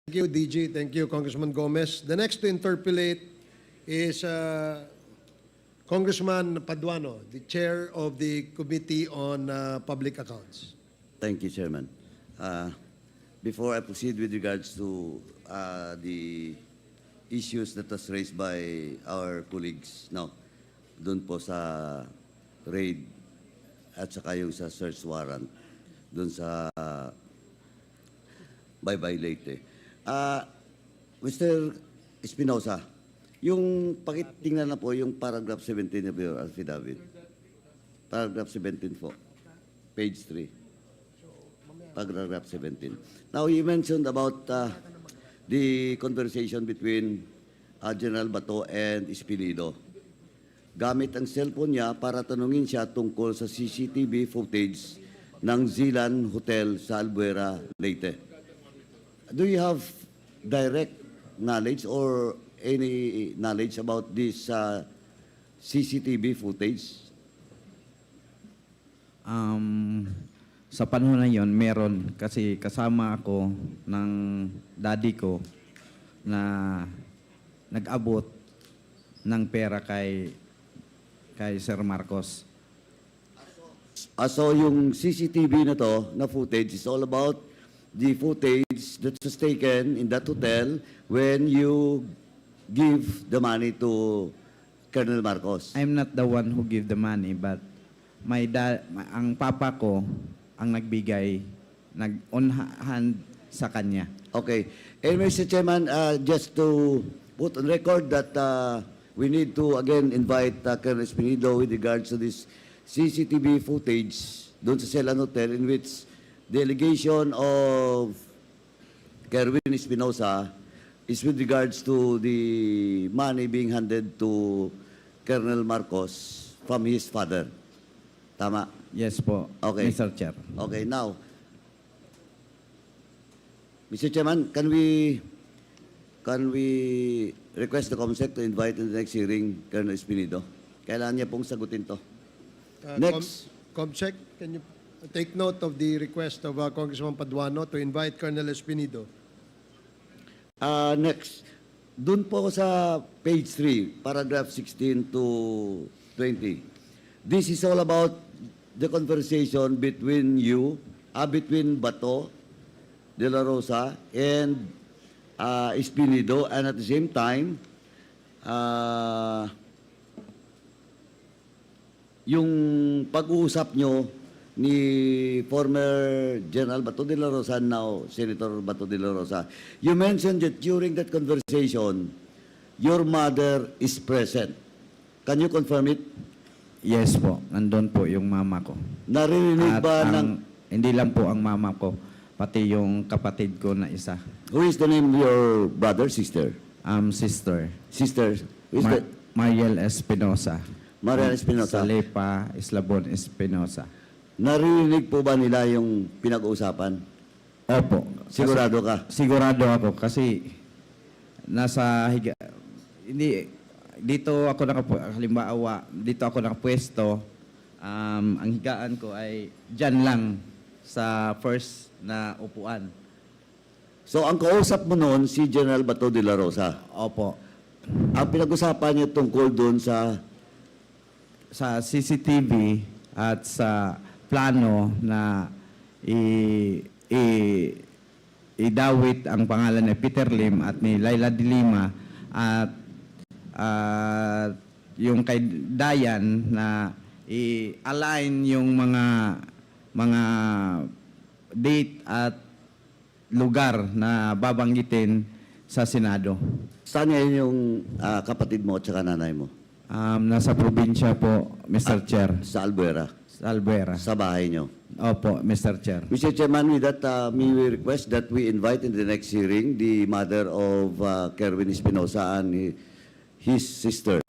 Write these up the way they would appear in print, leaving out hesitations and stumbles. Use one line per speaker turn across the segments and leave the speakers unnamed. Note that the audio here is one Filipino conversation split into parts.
Thank you, DG. Thank you, Congressman Gomez. The next to interpolate is Congressman Paduano, the chair of the Committee on Public Accounts.
Thank you, Chairman. Before I proceed with regards to the issues that was raised by our colleagues, doon po sa raid at saka yung sa search warrant, doon sa bye-bye Leyte. Mr. Espinosa, yung pakitingnan na po yung paragraph 17 of your affidavit. Paragraph 17 po, page 3. Paragraph 17. Now, you mentioned about the conversation between General Bato and Espinido. Gamit ang cellphone niya para tanungin siya tungkol sa CCTV footage ng Zilan Hotel sa Albuera, Leyte. Do you have direct knowledge or any knowledge about this CCTV footage?
Sa panahon na yon, meron kasi kasama ako ng daddy ko na nag-abot ng pera kay Sir Marcos.
So yung CCTV na to, na footage, is all about the footage that was taken in that hotel when you give the money to Colonel Marcos.
I'm not the one who give the money, but ang papa ko ang nagbigay, nag-on hand sa kanya.
Okay. And Mr. Chairman, just to put on record that we need to again invite Colonel Espinido with regards to this CCTV footage doon sa Celan Hotel in which the allegation of Kerwin Espinosa is with regards to the money being handed to Colonel Marcos from his father. Tama?
Yes po,
Okay.
Mr. Chair.
Okay, now, Mr. Chairman, can we request the COMSEC to invite in the next hearing Colonel Espinido? Kailangan niya pong sagutin to. Next.
Comsec, can you take note of the request of Congressman Paduano to invite Colonel Espinido?
Next, dun po sa page 3, paragraph 16 to 20. This is all about the conversation between you, between Bato de la Rosa and Espinido, and at the same time, yung pag-uusap nyo ni former General Bato de la Rosa, now Senator Bato de la Rosa, you mentioned that during that conversation, your mother is present. Can you confirm it?
Yes po, nandun po yung mama ko.
Naririnig
At
ba ng...
hindi lang po ang mama ko, pati yung kapatid ko na isa.
Who is the name of your brother, sister?
Sister.
Sister? Who is that?
Mariel Espinosa.
Mariel Espinosa.
Salepa Eslabon Espinosa.
Naririnig po ba nila yung pinag-uusapan?
Opo.
Sigurado ka?
Sigurado ako kasi nasa dito ako halimbawa, dito ako nakapwesto, ang higaan ko ay dyan lang sa first na upuan.
So, ang kausap mo noon, si General Bato de la Rosa.
Opo.
Ang pinag-usapan niya tungkol doon sa
CCTV at sa plano na idawit ang pangalan ni Peter Lim at ni Laila de Lima at yung kay Dayan na i-align yung mga date at lugar na babanggitin sa Senado.
saan ngayon yung kapatid mo at saka nanay mo?
Nasa probinsya po, Mr. Chair.
Sa Albuera?
Sa Albuera.
Sa bahay nyo?
Opo, Mr. Chair.
Mr. Chairman, with that, may we request that we invite in the next hearing the mother of Kerwin Espinosa and his sister.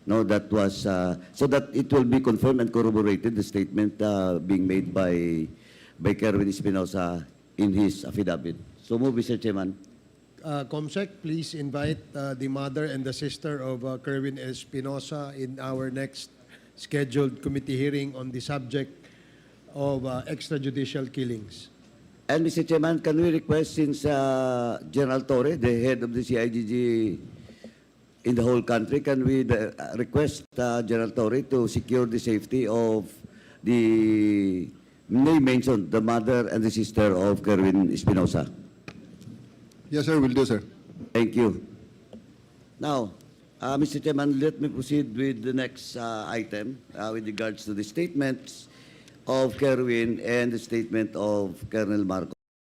No, that was so that it will be confirmed and corroborated, the statement being made by Kerwin Espinosa in his affidavit. So move, Mr. Chairman.
Comsec, please invite the mother and the sister of Kerwin Espinosa in our next scheduled committee hearing on the subject of extrajudicial killings.
And Mr. Chairman, can we request, since General Torre, the head of the CIGG in the whole country, can we request General Torre to secure the safety of the name mentioned, the mother and the sister of Kerwin Espinosa?
Yes, sir, will do, sir.
Thank you. Now, Mr. Chairman, let me proceed with the next item with regards to the statements of Kerwin and the statement of Colonel Marcos.